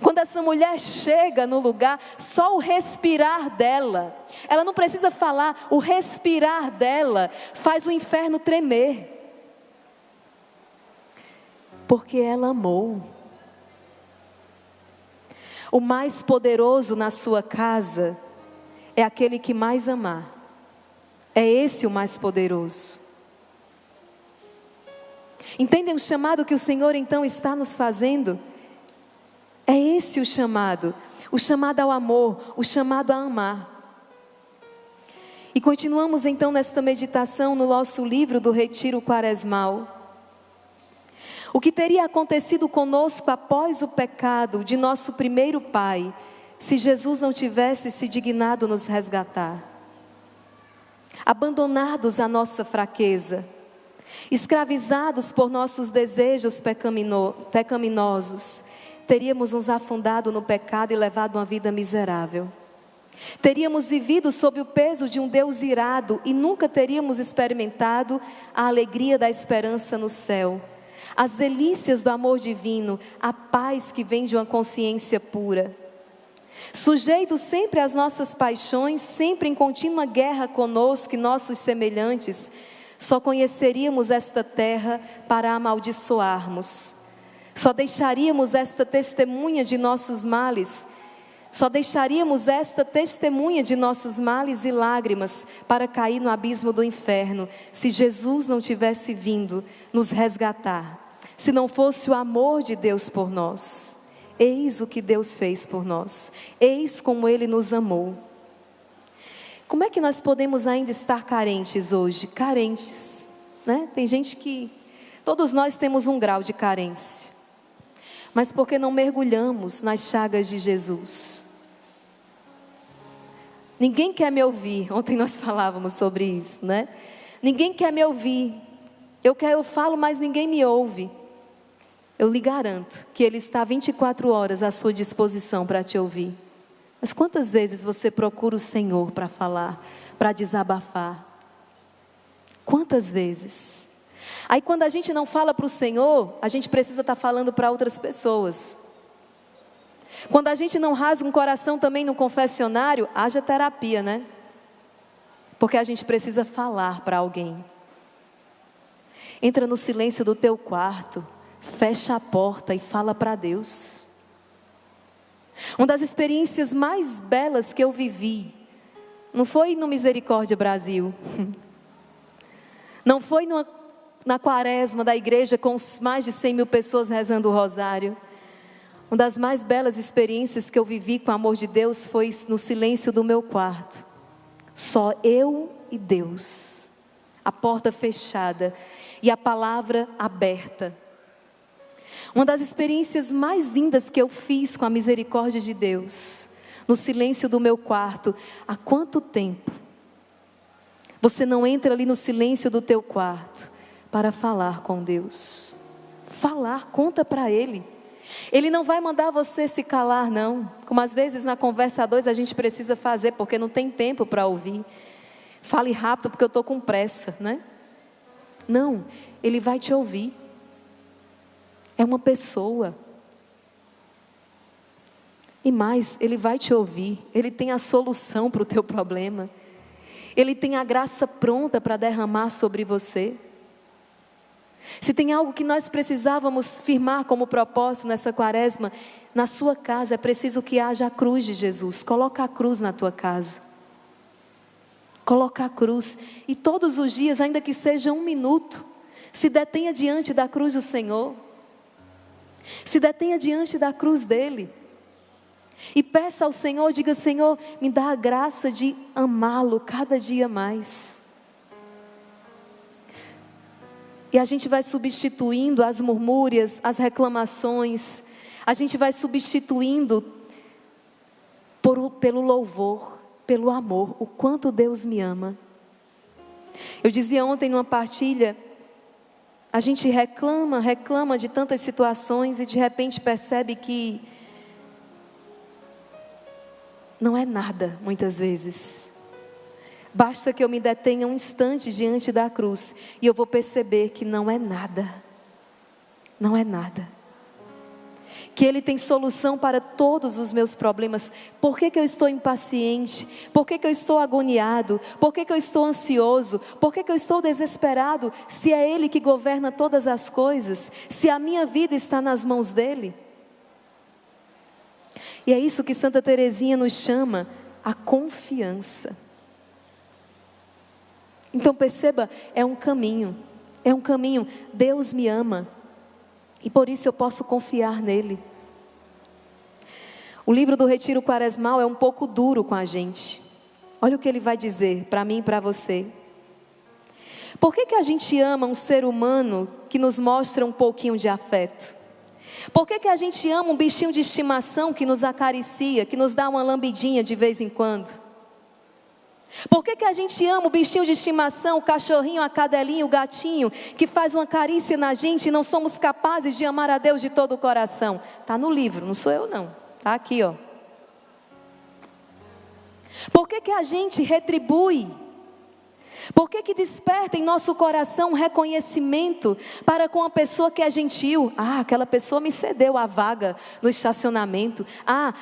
Quando essa mulher chega no lugar, só o respirar dela, ela não precisa falar, o respirar dela faz o inferno tremer. Porque ela amou. O mais poderoso na sua casa é aquele que mais amar. É esse o mais poderoso. Entendem o chamado que o Senhor então está nos fazendo? É esse o chamado ao amor, o chamado a amar. E continuamos então nesta meditação no nosso livro do Retiro Quaresmal. O que teria acontecido conosco após o pecado de nosso primeiro pai, se Jesus não tivesse se dignado nos resgatar? Abandonados à nossa fraqueza, escravizados por nossos desejos pecaminosos, teríamos nos afundado no pecado e levado uma vida miserável. Teríamos vivido sob o peso de um Deus irado e nunca teríamos experimentado a alegria da esperança no céu, as delícias do amor divino, a paz que vem de uma consciência pura. Sujeitos sempre às nossas paixões, sempre em contínua guerra conosco e nossos semelhantes, só conheceríamos esta terra para amaldiçoarmos. Só deixaríamos esta testemunha de nossos males, e lágrimas para cair no abismo do inferno, se Jesus não tivesse vindo nos resgatar, se não fosse o amor de Deus por nós. Eis o que Deus fez por nós, eis como Ele nos amou. Como é que nós podemos ainda estar carentes hoje? Carentes, né? Tem gente que, todos nós temos um grau de carência. Mas porque não mergulhamos nas chagas de Jesus? Ninguém quer me ouvir. Ontem nós falávamos sobre isso, né? Ninguém quer me ouvir. Eu falo, mas ninguém me ouve. Eu lhe garanto que Ele está 24 horas à sua disposição para te ouvir. Mas quantas vezes você procura o Senhor para falar, para desabafar? Quantas vezes? Aí quando a gente não fala para o Senhor, a gente precisa estar falando para outras pessoas. Quando a gente não rasga um coração também no confessionário, haja terapia, né? Porque a gente precisa falar para alguém. Entra no silêncio do teu quarto, fecha a porta e fala para Deus. Uma das experiências mais belas que eu vivi, não foi no Misericórdia Brasil, não foi na quaresma da igreja com mais de 100 mil pessoas rezando o rosário. Uma das mais belas experiências que eu vivi com o amor de Deus foi no silêncio do meu quarto. Só eu e Deus. A porta fechada e a palavra aberta. Uma das experiências mais lindas que eu fiz com a misericórdia de Deus, no silêncio do meu quarto. Há quanto tempo você não entra ali no silêncio do teu quarto para falar com Deus? Falar, conta para Ele. Ele não vai mandar você se calar, não. Como às vezes na conversa a dois a gente precisa fazer, porque não tem tempo para ouvir. Fale rápido porque eu estou com pressa, né? Não, Ele vai te ouvir. É uma pessoa. E mais, Ele vai te ouvir. Ele tem a solução para o teu problema. Ele tem a graça pronta para derramar sobre você. Se tem algo que nós precisávamos firmar como propósito nessa quaresma, na sua casa é preciso que haja a cruz de Jesus. Coloca a cruz na tua casa. Coloca a cruz. E todos os dias, ainda que seja 1 minuto, se detenha diante da cruz do Senhor. Se detenha diante da cruz dele. E peça ao Senhor, diga: Senhor, me dá a graça de amá-lo cada dia mais. E a gente vai substituindo as murmúrias, as reclamações. A gente vai substituindo pelo louvor, pelo amor. O quanto Deus me ama. Eu dizia ontem numa partilha, a gente reclama de tantas situações e de repente percebe que não é nada, muitas vezes. Basta que eu me detenha um instante diante da cruz e eu vou perceber que não é nada. Não é nada. Que Ele tem solução para todos os meus problemas. Por que eu estou impaciente? Por que eu estou agoniado? Por que eu estou ansioso? Por que eu estou desesperado? Se é Ele que governa todas as coisas, se a minha vida está nas mãos dEle. E é isso que Santa Teresinha nos chama, a confiança. Então perceba, é um caminho. Deus me ama. E por isso eu posso confiar nele. O livro do Retiro Quaresmal é um pouco duro com a gente. Olha o que ele vai dizer para mim e para você. Por que a gente ama um ser humano que nos mostra um pouquinho de afeto? Por que a gente ama um bichinho de estimação que nos acaricia, que nos dá uma lambidinha de vez em quando? Por que a gente ama o bichinho de estimação, o cachorrinho, a cadelinha, o gatinho, que faz uma carícia na gente e não somos capazes de amar a Deus de todo o coração? Está no livro, não sou eu não, está aqui ó. Por que a gente retribui? Por que desperta em nosso coração um reconhecimento para com a pessoa que é gentil? Aquela pessoa me cedeu a vaga no estacionamento.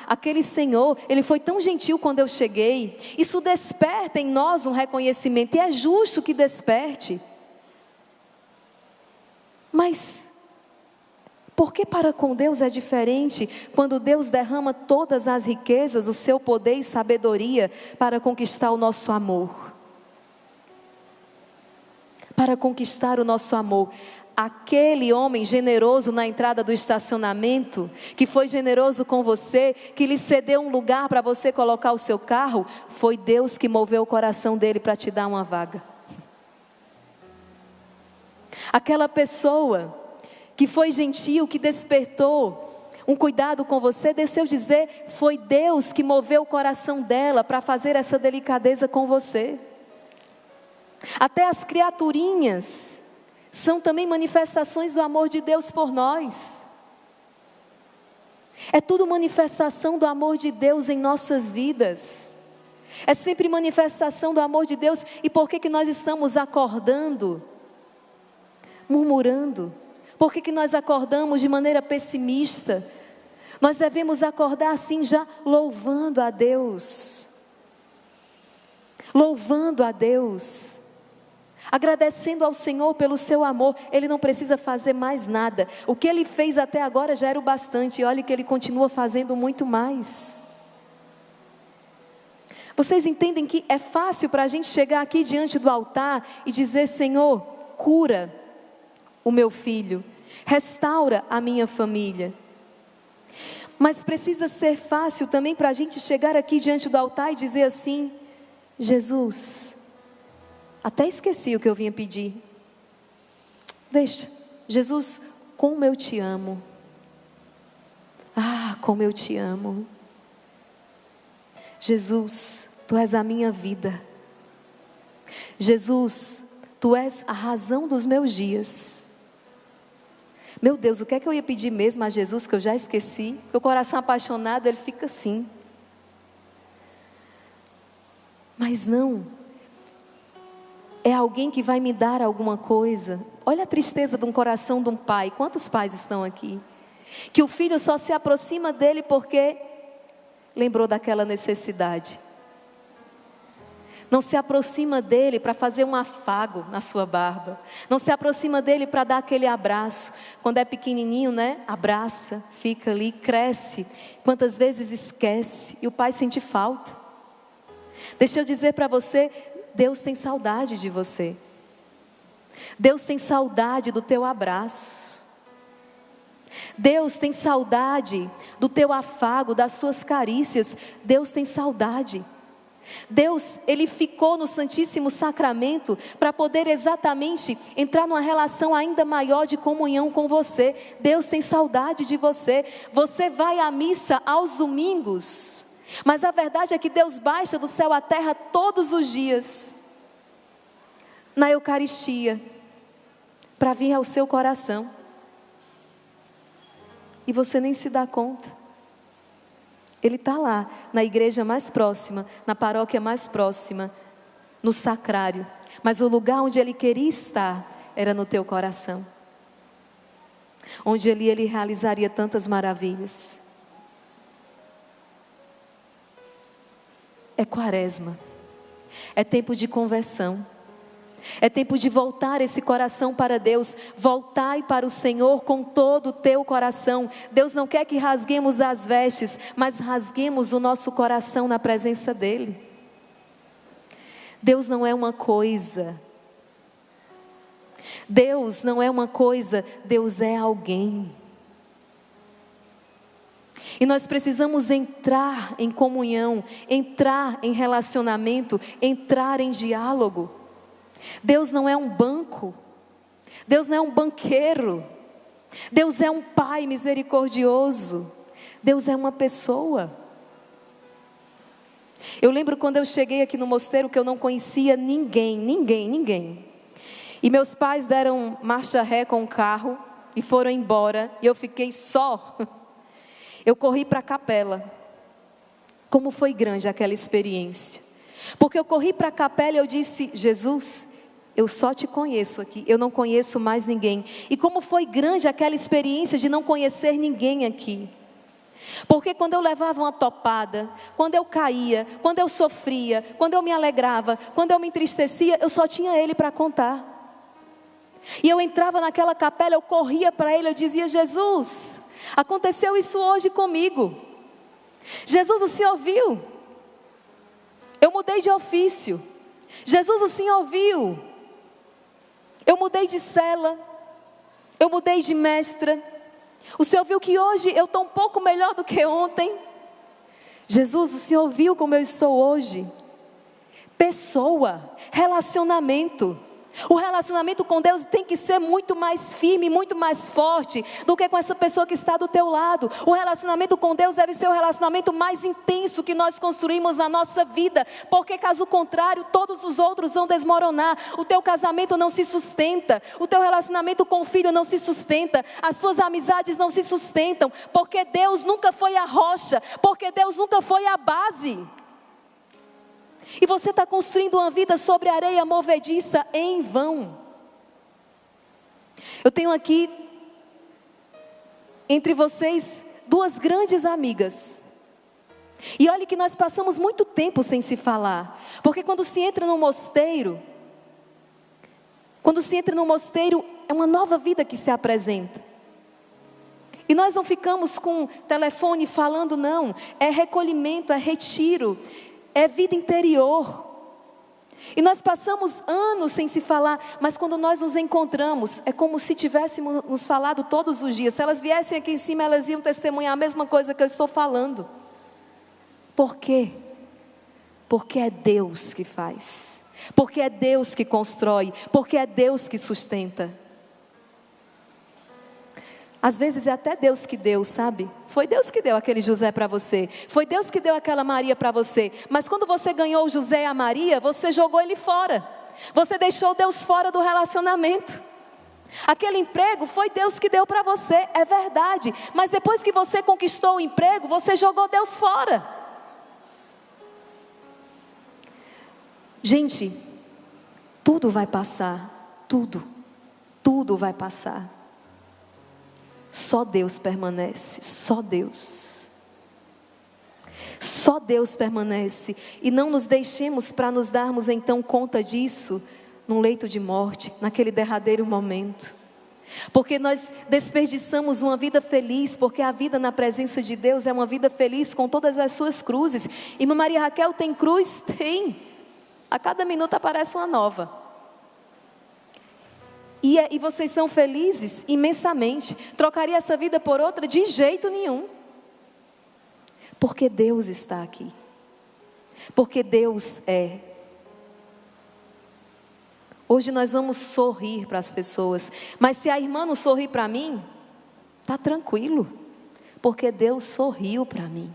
Aquele senhor, ele foi tão gentil quando eu cheguei. Isso desperta em nós um reconhecimento e é justo que desperte. Mas por que para com Deus é diferente quando Deus derrama todas as riquezas, o seu poder e sabedoria para conquistar o nosso amor? Para conquistar o nosso amor. Aquele homem generoso na entrada do estacionamento, que foi generoso com você, que lhe cedeu um lugar para você colocar o seu carro, foi Deus que moveu o coração dele para te dar uma vaga. Aquela pessoa que foi gentil, que despertou um cuidado com você, deixa eu dizer, foi Deus que moveu o coração dela para fazer essa delicadeza com você. Até as criaturinhas são também manifestações do amor de Deus por nós. É tudo manifestação do amor de Deus em nossas vidas. É sempre manifestação do amor de Deus. E por que nós estamos acordando murmurando? Por que nós acordamos de maneira pessimista? Nós devemos acordar assim já louvando a Deus. Louvando a Deus. Agradecendo ao Senhor pelo seu amor. Ele não precisa fazer mais nada. O que Ele fez até agora já era o bastante. E olha que Ele continua fazendo muito mais. Vocês entendem que é fácil para a gente chegar aqui diante do altar e dizer: Senhor, cura o meu filho, restaura a minha família. Mas precisa ser fácil também para a gente chegar aqui diante do altar e dizer assim: Jesus, até esqueci o que eu vinha pedir. Deixa, Jesus, como eu te amo. Como eu te amo. Jesus, Tu és a minha vida. Jesus, Tu és a razão dos meus dias. Meu Deus, o que é que eu ia pedir mesmo a Jesus que eu já esqueci? Porque o coração apaixonado, ele fica assim. Mas não. É alguém que vai me dar alguma coisa. Olha a tristeza de um coração de um pai. Quantos pais estão aqui? Que o filho só se aproxima dele porque lembrou daquela necessidade. Não se aproxima dele para fazer um afago na sua barba. Não se aproxima dele para dar aquele abraço. Quando é pequenininho, né? Abraça, fica ali, cresce. Quantas vezes esquece e o pai sente falta. Deixa eu dizer para você, Deus tem saudade de você. Deus tem saudade do teu abraço. Deus tem saudade do teu afago, das suas carícias. Deus tem saudade. Deus, Ele ficou no Santíssimo Sacramento para poder exatamente entrar numa relação ainda maior de comunhão com você. Deus tem saudade de você. Você vai à missa aos domingos, mas a verdade é que Deus baixa do céu à terra todos os dias, na Eucaristia, para vir ao seu coração. E você nem se dá conta. Ele está lá, na igreja mais próxima, na paróquia mais próxima, no sacrário, mas o lugar onde Ele queria estar era no teu coração. Onde Ele realizaria tantas maravilhas. É quaresma, é tempo de conversão, é tempo de voltar esse coração para Deus. Voltai para o Senhor com todo o teu coração. Deus não quer que rasguemos as vestes, mas rasguemos o nosso coração na presença dEle. Deus não é uma coisa, Deus não é uma coisa, Deus é alguém. E nós precisamos entrar em comunhão, entrar em relacionamento, entrar em diálogo. Deus não é um banco, Deus não é um banqueiro, Deus é um Pai misericordioso, Deus é uma pessoa. Eu lembro quando eu cheguei aqui no mosteiro que eu não conhecia ninguém. E meus pais deram marcha ré com o carro e foram embora e eu fiquei só. Eu corri para a capela. Como foi grande aquela experiência. Porque eu corri para a capela e eu disse: Jesus, eu só te conheço aqui, eu não conheço mais ninguém. E como foi grande aquela experiência de não conhecer ninguém aqui. Porque quando eu levava uma topada, quando eu caía, quando eu sofria, quando eu me alegrava, quando eu me entristecia, eu só tinha Ele para contar. E eu entrava naquela capela, eu corria para Ele, eu dizia: Jesus, aconteceu isso hoje comigo. Jesus, o Senhor viu? Eu mudei de ofício. Jesus, o Senhor viu? Eu mudei de cela. Eu mudei de mestra. O Senhor viu que hoje eu estou um pouco melhor do que ontem. Jesus, o Senhor viu como eu estou hoje? Pessoa, relacionamento. O relacionamento com Deus tem que ser muito mais firme, muito mais forte do que com essa pessoa que está do teu lado. O relacionamento com Deus deve ser o relacionamento mais intenso que nós construímos na nossa vida, porque caso contrário, todos os outros vão desmoronar. O teu casamento não se sustenta, o teu relacionamento com o filho não se sustenta, as tuas amizades não se sustentam, porque Deus nunca foi a rocha, porque Deus nunca foi a base. E você está construindo uma vida sobre areia movediça em vão. Eu tenho aqui, entre vocês, duas grandes amigas. E olha que nós passamos muito tempo sem se falar. Porque quando se entra no mosteiro, é uma nova vida que se apresenta. E nós não ficamos com telefone falando, não. É recolhimento, é retiro. É vida interior. E nós passamos anos sem se falar, mas quando nós nos encontramos, é como se tivéssemos nos falado todos os dias. Se elas viessem aqui em cima, elas iam testemunhar a mesma coisa que eu estou falando. Por quê? Porque é Deus que faz. Porque é Deus que constrói. Porque é Deus que sustenta. Às vezes é até Deus que deu, sabe? Foi Deus que deu aquele José para você. Foi Deus que deu aquela Maria para você. Mas quando você ganhou o José e a Maria, você jogou ele fora. Você deixou Deus fora do relacionamento. Aquele emprego foi Deus que deu para você, é verdade. Mas depois que você conquistou o emprego, você jogou Deus fora. Gente, tudo vai passar. Tudo vai passar. Só Deus permanece, só Deus. Só Deus permanece. E não nos deixemos para nos darmos então conta disso num leito de morte, naquele derradeiro momento. Porque nós desperdiçamos uma vida feliz, porque a vida na presença de Deus é uma vida feliz com todas as suas cruzes. E Maria Raquel tem cruz? Tem. A cada minuto aparece uma nova. E vocês são felizes imensamente. Trocaria essa vida por outra? De jeito nenhum. Porque Deus está aqui. Porque Deus é. Hoje nós vamos sorrir para as pessoas. Mas se a irmã não sorrir para mim, está tranquilo. Porque Deus sorriu para mim.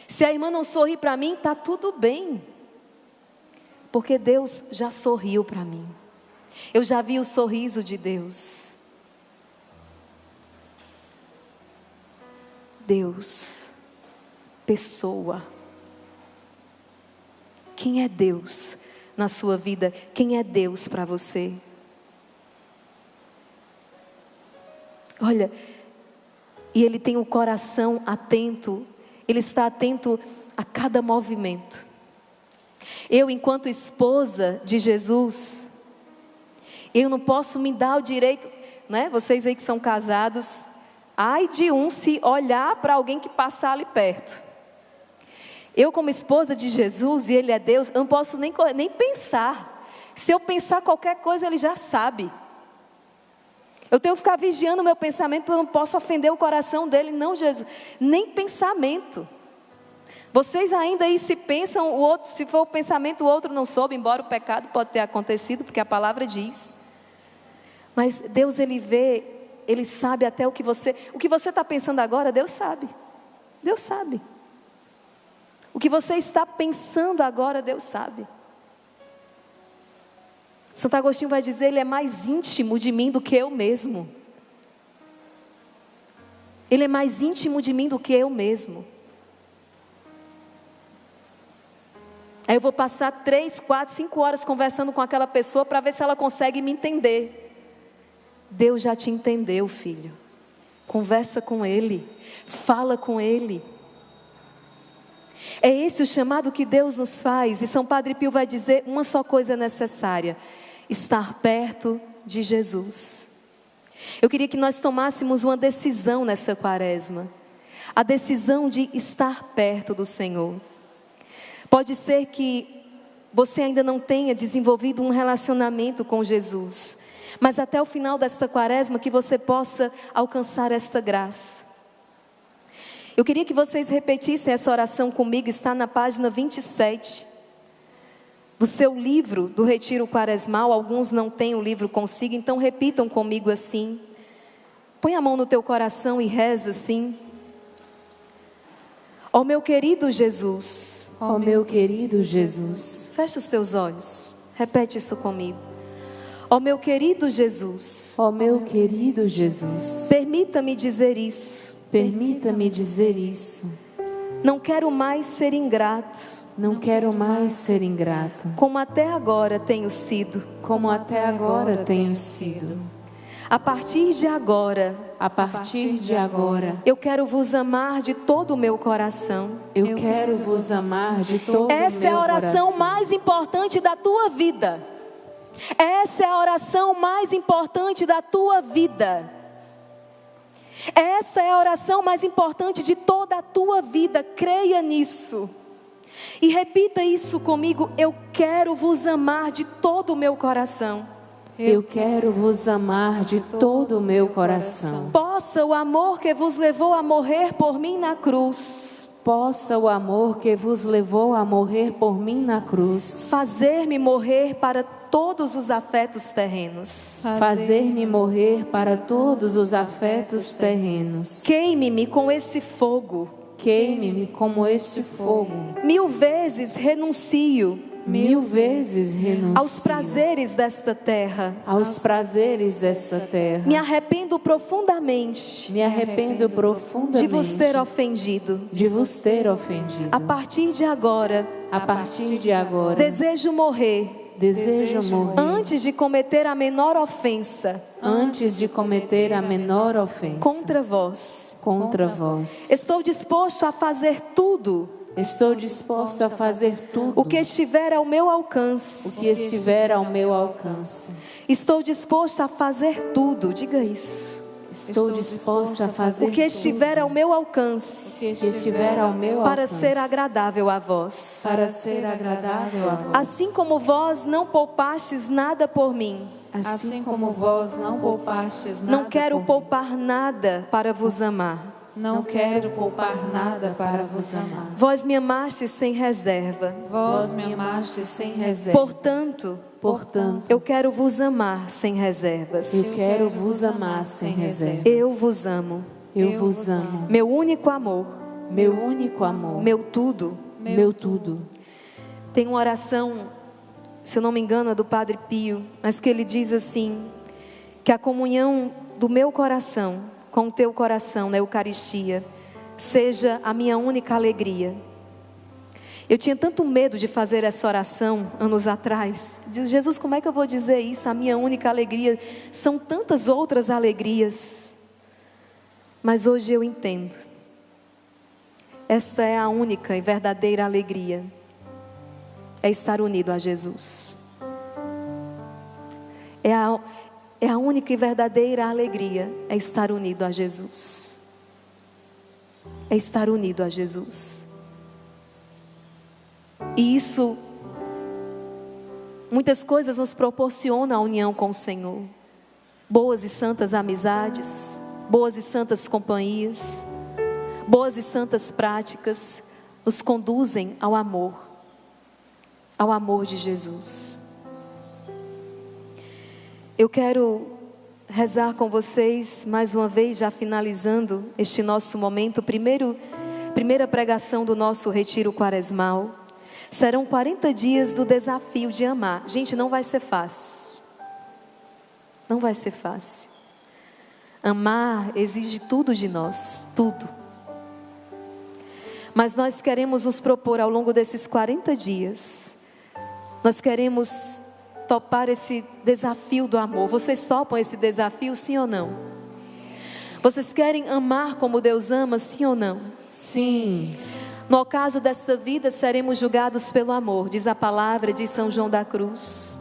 Se a irmã não sorrir para mim, está tudo bem. Porque Deus já sorriu para mim. Eu já vi o sorriso de Deus. Deus, pessoa. quem é Deus na sua vida, quem é Deus para você. Olha, e Ele tem o coração atento, Ele está atento a cada movimento. Eu, enquanto esposa de Jesus, eu não posso me dar o direito, né? Vocês aí que são casados, ai de um se olhar para alguém que passar ali perto. Eu, como esposa de Jesus, e Ele é Deus, eu não posso nem pensar. Se eu pensar qualquer coisa, Ele já sabe. Eu tenho que ficar vigiando o meu pensamento, porque eu não posso ofender o coração dele. Não, Jesus, nem pensamento. Vocês ainda aí se pensam, o outro, se for o pensamento, o outro não soube, embora o pecado pode ter acontecido, porque a palavra diz. Mas Deus, Ele vê, Ele sabe até o que você está pensando agora, Deus sabe. Deus sabe. O que você está pensando agora, Deus sabe. Santo Agostinho vai dizer, Ele é mais íntimo de mim do que eu mesmo. Ele é mais íntimo de mim do que eu mesmo. Aí eu vou passar 3, 4, 5 horas conversando com aquela pessoa para ver se ela consegue me entender. Deus já te entendeu, filho. Conversa com Ele, fala com Ele. É esse o chamado que Deus nos faz. E São Padre Pio vai dizer, uma só coisa é necessária: estar perto de Jesus. Eu queria que nós tomássemos uma decisão nessa quaresma. A decisão de estar perto do Senhor. Pode ser que você ainda não tenha desenvolvido um relacionamento com Jesus, mas até o final desta quaresma que você possa alcançar esta graça. Eu queria que vocês repetissem essa oração comigo, está na página 27 do seu livro do Retiro Quaresmal. Alguns não têm o livro consigo, então repitam comigo assim. Põe a mão no teu coração e reza assim. Ó meu querido Jesus. Ó meu querido Jesus. Fecha os teus olhos. Repete isso comigo. Ó meu querido Jesus. Ó meu querido Jesus. Permita-me dizer isso. Permita-me dizer isso. Não quero mais ser ingrato. Não quero mais ser ingrato. Como até agora tenho sido. Como até agora tenho sido. A partir de agora. A partir de agora. Eu quero vos amar de todo o meu coração. Eu quero vos amar de todo o meu coração. Essa é a oração mais importante da tua vida. Essa é a oração mais importante da tua vida. Essa é a oração mais importante de toda a tua vida. Creia nisso. E repita isso comigo. Eu quero vos amar de todo o meu coração. Eu quero vos amar de todo o meu coração. Possa o amor que vos levou a morrer por mim na cruz. Possa o amor que vos levou a morrer por mim na cruz. Fazer-me morrer para todos os afetos terrenos. Fazer-me morrer para todos os afetos terrenos. Queime-me com esse fogo. Queime-me como este fogo. 1000 vezes renuncio. 1000 vezes renuncio aos prazeres desta terra. Aos prazeres desta terra. Me arrependo profundamente. Me arrependo profundamente de vos ter ofendido. De vos ter ofendido. A partir de agora. A partir de agora. Desejo morrer. Desejo morrer. Antes de cometer a menor ofensa. Antes de cometer a menor ofensa. Contra vós. Contra vós. Estou disposto a fazer tudo. Estou disposto a fazer tudo. O que estiver ao meu alcance. O que estiver ao meu alcance. Estou disposto a fazer tudo. Diga isso. Estou disposto a fazer o que estiver ao meu alcance. O que estiver ao meu para alcance. ser agradável a vós. Para ser agradável a vós. Assim como vós não poupastes nada por mim. Assim como vós não poupastes nada. Não quero poupar nada para vos amar. Não quero poupar nada para vos amar. Vós me amastes sem reserva. Vós me amastes sem reserva. Portanto, eu quero vos amar sem reservas. Eu quero vos amar sem reservas. Eu vos amo. Eu vos amo. Meu único amor. Meu único amor. Meu tudo. Meu tudo. Tem uma oração, se eu não me engano, é do Padre Pio, mas que ele diz assim: que a comunhão do meu coração com o teu coração na Eucaristia seja a minha única alegria. Eu tinha tanto medo de fazer essa oração anos atrás. Diz, Jesus, como é que eu vou dizer isso? A minha única alegria, são tantas outras alegrias. Mas hoje eu entendo. Esta é a única e verdadeira alegria. É estar unido a Jesus. É a única e verdadeira alegria, é estar unido a Jesus. É estar unido a Jesus. E isso, muitas coisas nos proporcionam a união com o Senhor. Boas e santas amizades, boas e santas companhias, boas e santas práticas, nos conduzem ao amor de Jesus. Eu quero rezar com vocês, mais uma vez, já finalizando este nosso momento, primeira pregação do nosso retiro quaresmal. Serão 40 dias do desafio de amar. Gente, não vai ser fácil. Não vai ser fácil. Amar exige tudo de nós, tudo. Mas nós queremos nos propor ao longo desses 40 dias, nós queremos topar esse desafio do amor. Vocês topam esse desafio, sim ou não? Vocês querem amar como Deus ama, sim ou não? Sim. No ocaso desta vida, seremos julgados pelo amor, diz a palavra de São João da Cruz.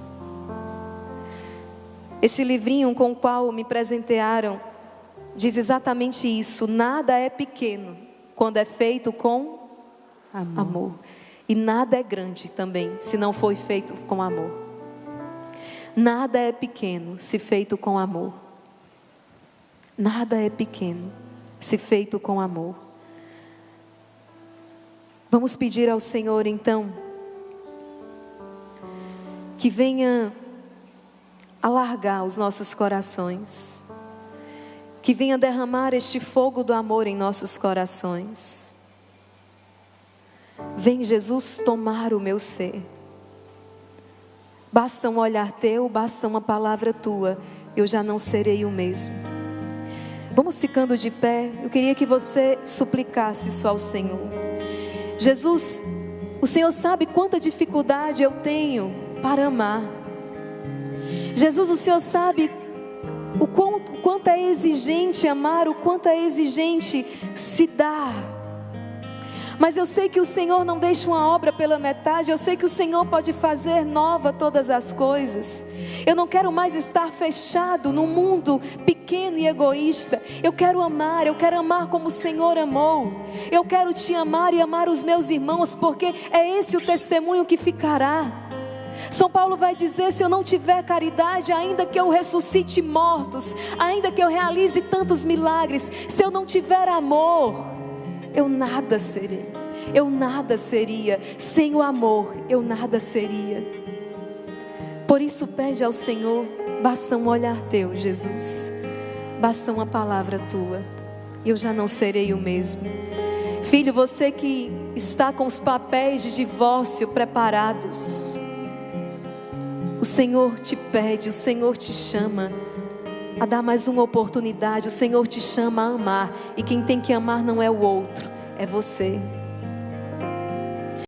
Este livrinho com o qual me presentearam, diz exatamente isso. Nada é pequeno quando é feito com amor. E nada é grande também, se não foi feito com amor. Nada é pequeno, se feito com amor. Nada é pequeno, se feito com amor. Vamos pedir ao Senhor então, que venha alargar os nossos corações, que venha derramar este fogo do amor em nossos corações. Vem, Jesus, tomar o meu ser. Basta um olhar teu, basta uma palavra tua, eu já não serei o mesmo. Vamos ficando de pé. Eu queria que você suplicasse isso ao Senhor. Jesus, o Senhor sabe quanta dificuldade eu tenho para amar. Jesus, o Senhor sabe o quanto é exigente amar, o quanto é exigente se dar. Mas eu sei que o Senhor não deixa uma obra pela metade. Eu sei que o Senhor pode fazer nova todas as coisas. Eu não quero mais estar fechado num mundo pequeno e egoísta. Eu quero amar como o Senhor amou. Eu quero te amar e amar os meus irmãos, porque é esse o testemunho que ficará. São Paulo vai dizer, se eu não tiver caridade, ainda que eu ressuscite mortos, ainda que eu realize tantos milagres, se eu não tiver amor, eu nada serei. Eu nada seria. Sem o amor, eu nada seria. Por isso pede ao Senhor, basta um olhar teu, Jesus. Basta uma palavra tua. Eu já não serei o mesmo. Filho, você que está com os papéis de divórcio preparados, o Senhor te pede, o Senhor te chama a dar mais uma oportunidade. O Senhor te chama a amar. E quem tem que amar não é o outro, é você.